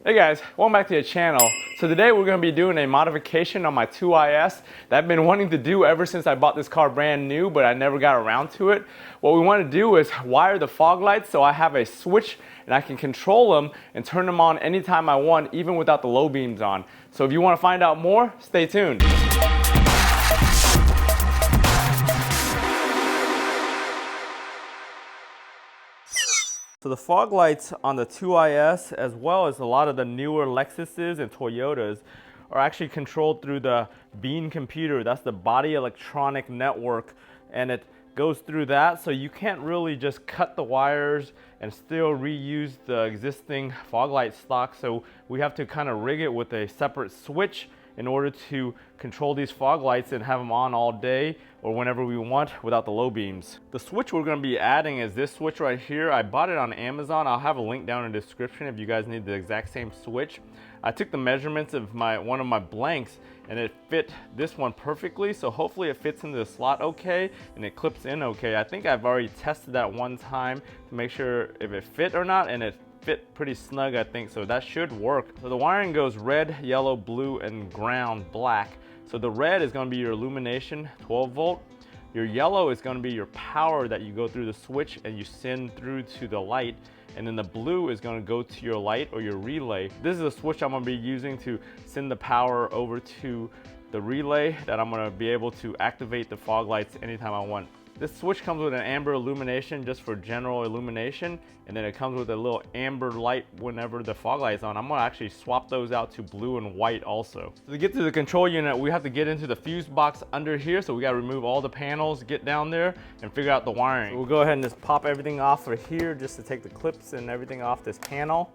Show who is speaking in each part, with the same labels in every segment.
Speaker 1: Hey guys, welcome back to the channel. So today we're going to be doing a modification on my 2IS that I've been wanting to do ever since I bought this car brand new, but I never got around to it. What we want to do is wire the fog lights so I have a switch and I can control them and turn them on anytime I want, even without the low beams on. So if you want to find out more, stay tuned. So the fog lights on the 2IS, as well as a lot of the newer Lexuses and Toyotas, are actually controlled through the Bean computer. That's the body electronic network, and it goes through that, so you can't really just cut the wires and still reuse the existing fog light stock. So we have to kind of rig it with a separate switch in order to control these fog lights and have them on all day or whenever we want without the low beams. The switch we're going to be adding is this switch right here. I bought it on Amazon. I'll have a link down in the description if you guys need the exact same switch. I took the measurements of one of my blanks and it fit this one perfectly, so hopefully it fits into the slot okay and it clips in okay. I think I've already tested that one time to make sure if it fit or not, and it fit pretty snug, I think, so that should work. So the wiring goes red, yellow, blue, and ground black. So the red is going to be your illumination, 12 volt. Your yellow is going to be your power that you go through the switch and you send through to the light. And then the blue is going to go to your light or your relay. This is a switch I'm going to be using to send the power over to the relay that I'm going to be able to activate the fog lights anytime I want. This switch comes with an amber illumination just for general illumination, and then it comes with a little amber light whenever the fog light is on. I'm gonna actually swap those out to blue and white also. So to get to the control unit, we have to get into the fuse box under here, so we gotta remove all the panels, get down there, and figure out the wiring. So we'll go ahead and just pop everything off of here just to take the clips and everything off this panel.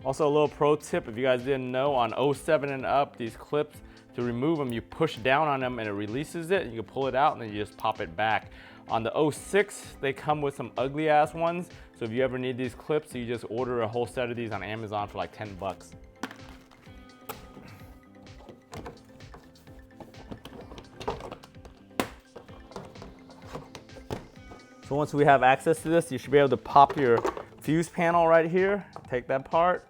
Speaker 1: Also, a little pro tip, if you guys didn't know, on 07 and up, these clips, to remove them, you push down on them and it releases it. You can pull it out and then you just pop it back. On the 06, they come with some ugly ass ones. So if you ever need these clips, you just order a whole set of these on Amazon for like 10 bucks. So once we have access to this, you should be able to pop your fuse panel right here, take that part.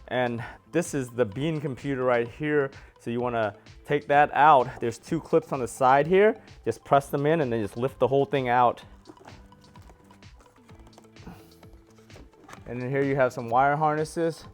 Speaker 1: And this is the Bean computer right here. So you want to take that out. There's two clips on the side here. Just press them in and then just lift the whole thing out. And then here you have some wire harnesses.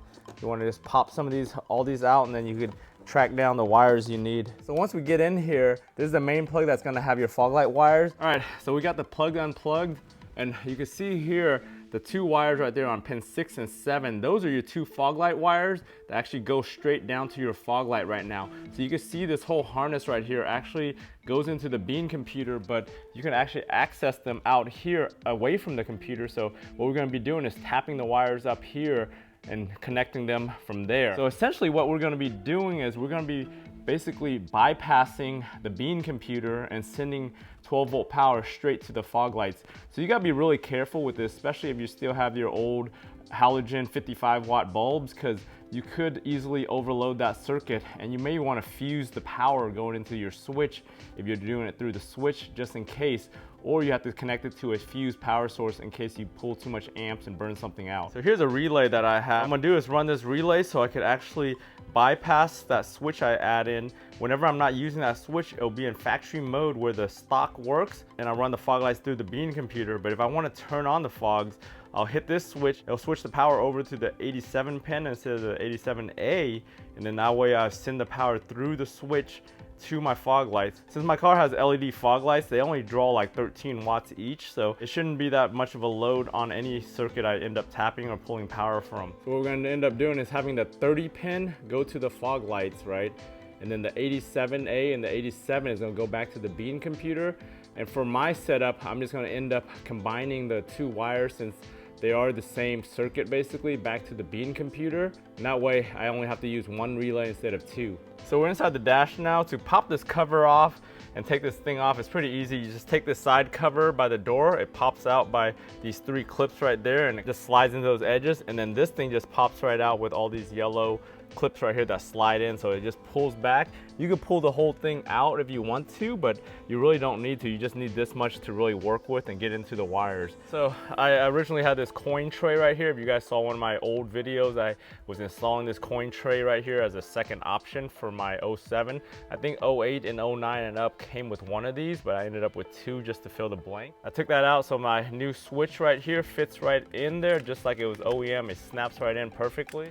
Speaker 1: You want to just pop some of these, all these out, and then you could track down the wires you need. So once we get in here, this is the main plug that's going to have your fog light wires. All right, so we got the plug unplugged, and you can see here the two wires right there on pin 6 and 7, those are your two fog light wires that actually go straight down to your fog light right now. So you can see this whole harness right here actually goes into the Bean computer, but you can actually access them out here away from the computer. So what we're going to be doing is tapping the wires up here and connecting them from there. So essentially what we're going to be doing is we're going to be basically bypassing the Bean computer and sending 12 volt power straight to the fog lights. So you gotta be really careful with this, especially if you still have your old halogen 55 watt bulbs, because you could easily overload that circuit and you may want to fuse the power going into your switch if you're doing it through the switch, just in case, or you have to connect it to a fused power source in case you pull too much amps and burn something out. So here's a relay that I have. What I'm gonna do is run this relay so I could actually bypass that switch I add in. Whenever I'm not using that switch, it'll be in factory mode where the stock works, and I run the fog lights through the Bean computer. But if I want to turn on the fogs, I'll hit this switch, it'll switch the power over to the 87 pin instead of the 87A, and then that way I send the power through the switch to my fog lights. Since my car has LED fog lights, they only draw like 13 watts each, so it shouldn't be that much of a load on any circuit I end up tapping or pulling power from. So what we're going to end up doing is having the 30 pin go to the fog lights, right? And then the 87A and the 87 is going to go back to the Bean computer. And for my setup, I'm just going to end up combining the two wires, since they are the same circuit basically, back to the Bean computer. And that way I only have to use one relay instead of two. So we're inside the dash now. To pop this cover off and take this thing off, it's pretty easy. You just take this side cover by the door, it pops out by these three clips right there, and it just slides into those edges, and then this thing just pops right out with all these yellow clips right here that slide in, so it just pulls back. You can pull the whole thing out if you want to, but you really don't need to. You just need this much to really work with and get into the wires. So I originally had this coin tray right here. If you guys saw one of my old videos, I was installing this coin tray right here as a second option for my 07. I think 08 and 09 and up came with one of these, but I ended up with two just to fill the blank. I took that out, so my new switch right here fits right in there just like it was OEM. It snaps right in perfectly.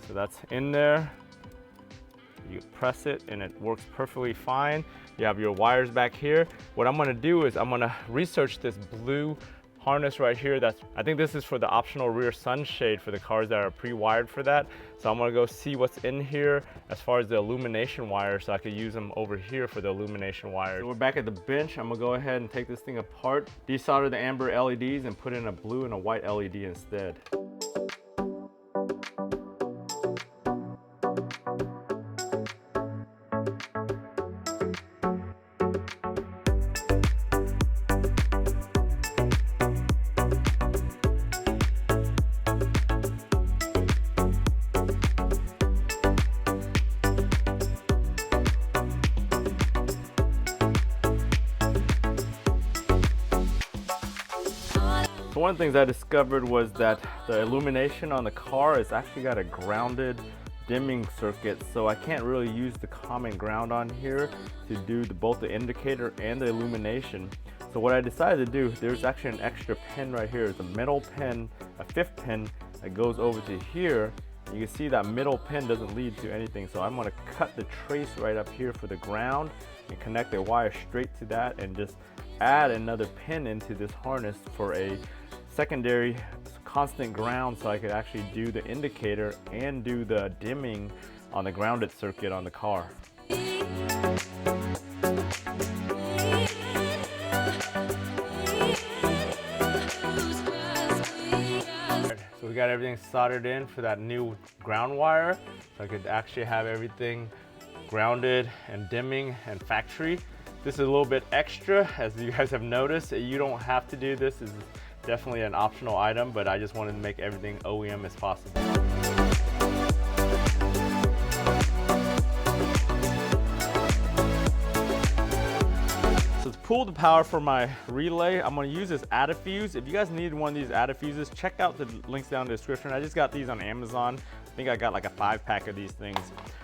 Speaker 1: So that's in there. You press it and it works perfectly fine. You have your wires back here. What I'm gonna do is I'm gonna research this blue harness right here. I think this is for the optional rear sunshade for the cars that are pre-wired for that. So I'm gonna go see what's in here as far as the illumination wires, so I could use them over here for the illumination wires. So we're back at the bench. I'm gonna go ahead and take this thing apart, desolder the amber LEDs and put in a blue and a white LED instead. So one of the things I discovered was that the illumination on the car has actually got a grounded dimming circuit, so I can't really use the common ground on here to do both the indicator and the illumination. So what I decided to do, there's actually an extra pin right here. It's a middle pin, a 5th pin that goes over to here. You can see that middle pin doesn't lead to anything, so I'm gonna cut the trace right up here for the ground and connect the wire straight to that and just add another pin into this harness for a secondary constant ground, so I could actually do the indicator and do the dimming on the grounded circuit on the car. So we got everything soldered in for that new ground wire, so I could actually have everything grounded and dimming and factory. This is a little bit extra, as you guys have noticed. You don't have to do this. This is definitely an optional item, but I just wanted to make everything OEM as possible. So to pull the power for my relay, I'm gonna use this Adafuse. If you guys need one of these Adafuses, check out the links down in the description. I just got these on Amazon. I think I got like a 5-pack of these things.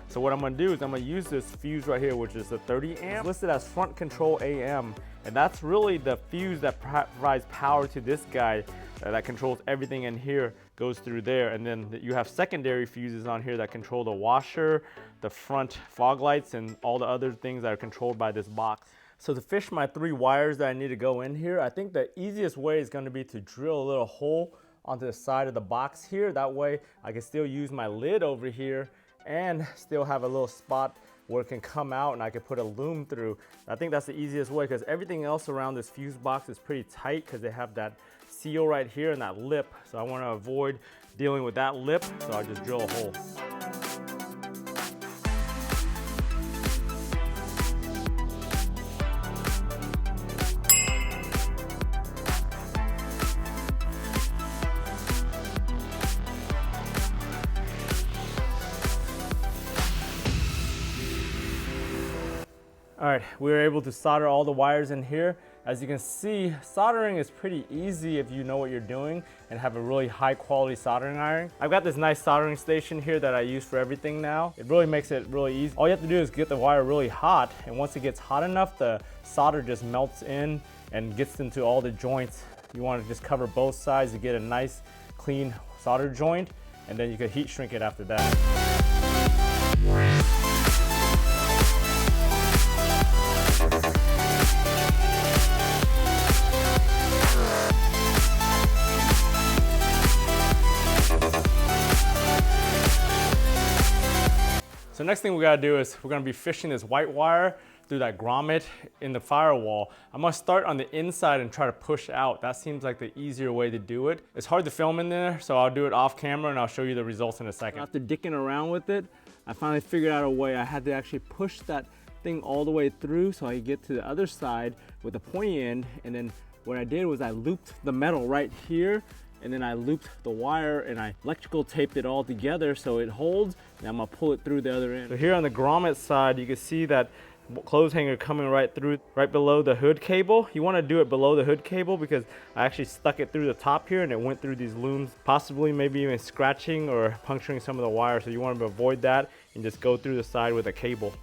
Speaker 1: So what I'm gonna do is I'm gonna use this fuse right here, which is the 30 amp, it's listed as front control AM. And that's really the fuse that provides power to this guy that controls everything in here, goes through there. And then you have secondary fuses on here that control the washer, the front fog lights, and all the other things that are controlled by this box. So to fish my 3 wires that I need to go in here, I think the easiest way is gonna be to drill a little hole onto the side of the box here. That way I can still use my lid over here and still have a little spot where it can come out and I can put a loom through. I think that's the easiest way, because everything else around this fuse box is pretty tight because they have that seal right here and that lip. So I want to avoid dealing with that lip, so I just drill a hole. All right, we were able to solder all the wires in here. As you can see, soldering is pretty easy if you know what you're doing and have a really high quality soldering iron. I've got this nice soldering station here that I use for everything now. It really makes it really easy. All you have to do is get the wire really hot, and once it gets hot enough, the solder just melts in and gets into all the joints. You want to just cover both sides to get a nice clean solder joint, and then you can heat shrink it after that. So next thing we gotta do is we're gonna be fishing this white wire through that grommet in the firewall. I'm gonna start on the inside and try to push out. That seems like the easier way to do it. It's hard to film in there, so I'll do it off camera and I'll show you the results in a second. After dicking around with it, I finally figured out a way. I had to actually push that thing all the way through so I could get to the other side with the pointy end, and then what I did was I looped the metal right here and then I looped the wire and I electrical taped it all together so it holds, and I'm gonna pull it through the other end. So here on the grommet side, you can see that clothes hanger coming right through, right below the hood cable. You want to do it below the hood cable because I actually stuck it through the top here and it went through these looms, possibly maybe even scratching or puncturing some of the wires. So you want to avoid that and just go through the side with a cable.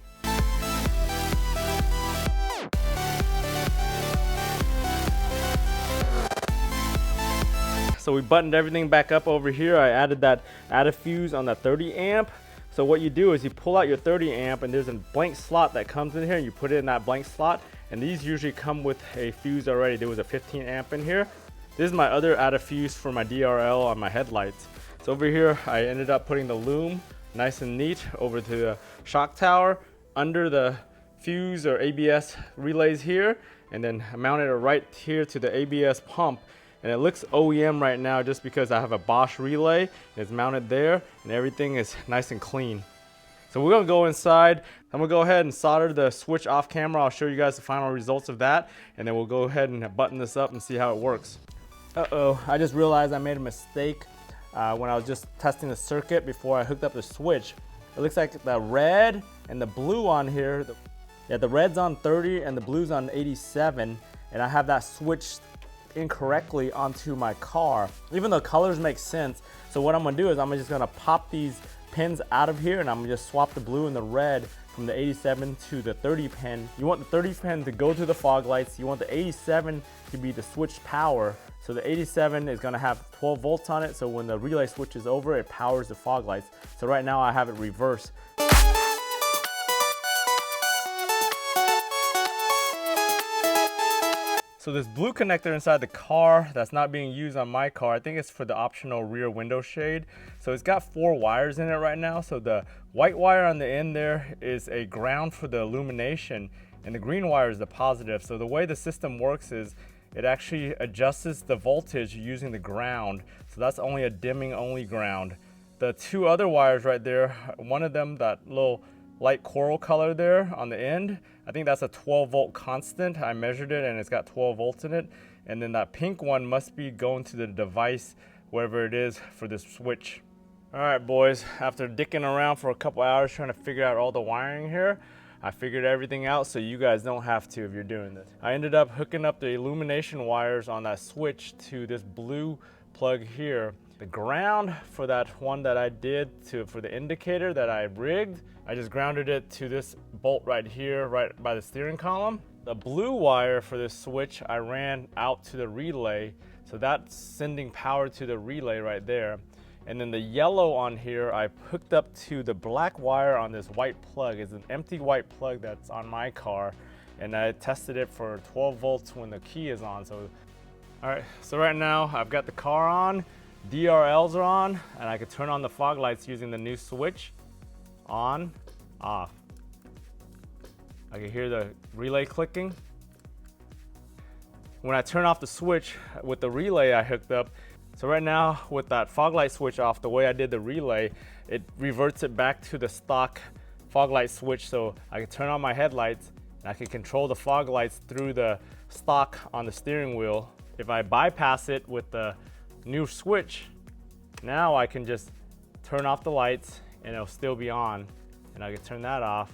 Speaker 1: So we buttoned everything back up over here. I added that fuse on the 30 amp. So what you do is you pull out your 30 amp and there's a blank slot that comes in here and you put it in that blank slot, and these usually come with a fuse already. There was a 15 amp in here. This is my other add a fuse for my DRL on my headlights. So over here I ended up putting the loom nice and neat over to the shock tower under the fuse or ABS relays here, and then I mounted it right here to the ABS pump. And it looks OEM right now just because I have a Bosch relay. It's mounted there and everything is nice and clean. So we're gonna go inside. I'm gonna go ahead and solder the switch off camera. I'll show you guys the final results of that. And then we'll go ahead and button this up and see how it works. Uh-oh, I just realized I made a mistake when I was just testing the circuit before I hooked up the switch. It looks like the red and the blue on here, the red's on 30 and the blue's on 87. And I have that switched incorrectly onto my car, even though colors make sense. So what I'm gonna do is I'm just gonna pop these pins out of here and I'm gonna just swap the blue and the red from the 87 to the 30 pin. You want the 30 pin to go to the fog lights. You want the 87 to be the switched power. So the 87 is gonna have 12 volts on it. So when the relay switches over, it powers the fog lights. So right now I have it reversed. So this blue connector inside the car that's not being used on my car, I think it's for the optional rear window shade. So it's got 4 wires in it right now. So the white wire on the end there is a ground for the illumination and the green wire is the positive. So the way the system works is it actually adjusts the voltage using the ground. So that's only a dimming only ground. The 2 other wires right there, one of them, that little light coral color there on the end, I think that's a 12 volt constant. I measured it and it's got 12 volts in it. And then that pink one must be going to the device, wherever it is for this switch. All right, boys, after dicking around for a couple hours trying to figure out all the wiring here, I figured everything out so you guys don't have to if you're doing this. I ended up hooking up the illumination wires on that switch to this blue plug here. The ground for that one that I did for the indicator that I rigged, I just grounded it to this bolt right here, right by the steering column. The blue wire for this switch, I ran out to the relay. So that's sending power to the relay right there. And then the yellow on here, I hooked up to the black wire on this white plug. It's an empty white plug that's on my car. And I tested it for 12 volts when the key is on. So, all right, so right now I've got the car on. DRLs are on, and I could turn on the fog lights using the new switch. On, off. I can hear the relay clicking. When I turn off the switch with the relay I hooked up, so right now with that fog light switch off, the way I did the relay, it reverts it back to the stock fog light switch, so I can turn on my headlights and I can control the fog lights through the stock on the steering wheel. If I bypass it with the new switch, now I can just turn off the lights and it'll still be on, and I can turn that off.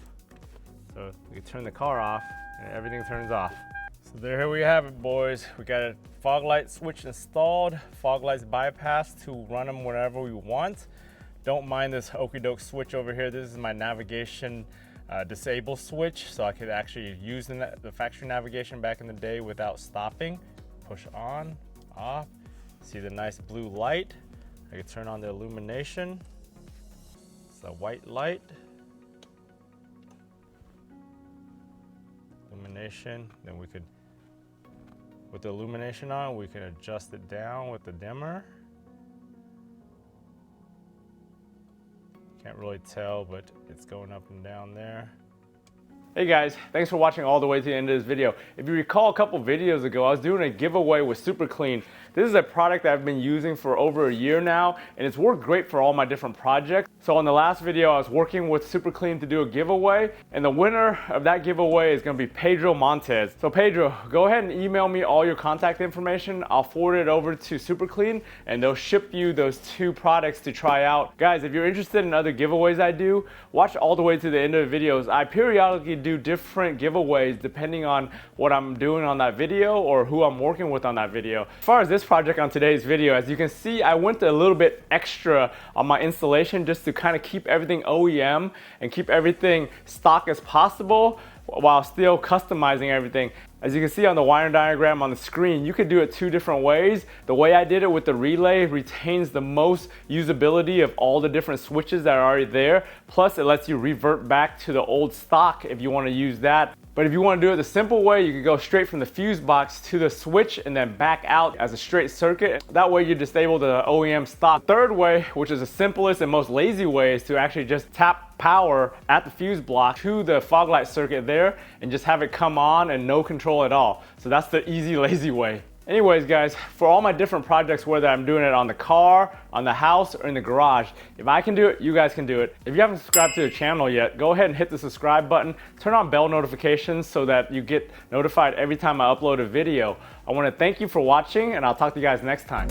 Speaker 1: So we can turn the car off and everything turns off. So there we have it, boys. We got a fog light switch installed, fog lights bypassed to run them whenever we want. Don't mind this okie doke switch over here. This is my navigation disable switch, so I could actually use the factory navigation back in the day without stopping. Push on, off. See the nice blue light. I can turn on the illumination. It's a white light. Illumination. Then we could, with the illumination on, we can adjust it down with the dimmer. Can't really tell, but it's going up and down there. Hey guys, thanks for watching all the way to the end of this video. If you recall a couple videos ago, I was doing a giveaway with Super Clean. This is a product that I've been using for over a year now, and it's worked great for all my different projects. So on the last video, I was working with Super Clean to do a giveaway, and the winner of that giveaway is gonna be Pedro Montez. So Pedro, go ahead and email me all your contact information. I'll forward it over to Super Clean, and they'll ship you those 2 products to try out. Guys, if you're interested in other giveaways I do, watch all the way to the end of the videos. I periodically do different giveaways depending on what I'm doing on that video or who I'm working with on that video. As far as this project on today's video, as you can see, I went a little bit extra on my installation just to kind of keep everything OEM and keep everything stock as possible while still customizing everything. As you can see on the wiring diagram on the screen, you could do it 2 different ways. The way I did it with the relay retains the most usability of all the different switches that are already there. Plus it lets you revert back to the old stock if you want to use that. But if you want to do it the simple way, you can go straight from the fuse box to the switch and then back out as a straight circuit. That way you disable the OEM stock. Third way, which is the simplest and most lazy way, is to actually just tap power at the fuse block to the fog light circuit there and just have it come on and no control at all. So that's the easy, lazy way. Anyways guys, for all my different projects, whether I'm doing it on the car, on the house, or in the garage, if I can do it, you guys can do it. If you haven't subscribed to the channel yet, go ahead and hit the subscribe button. Turn on bell notifications so that you get notified every time I upload a video. I want to thank you for watching, and I'll talk to you guys next time.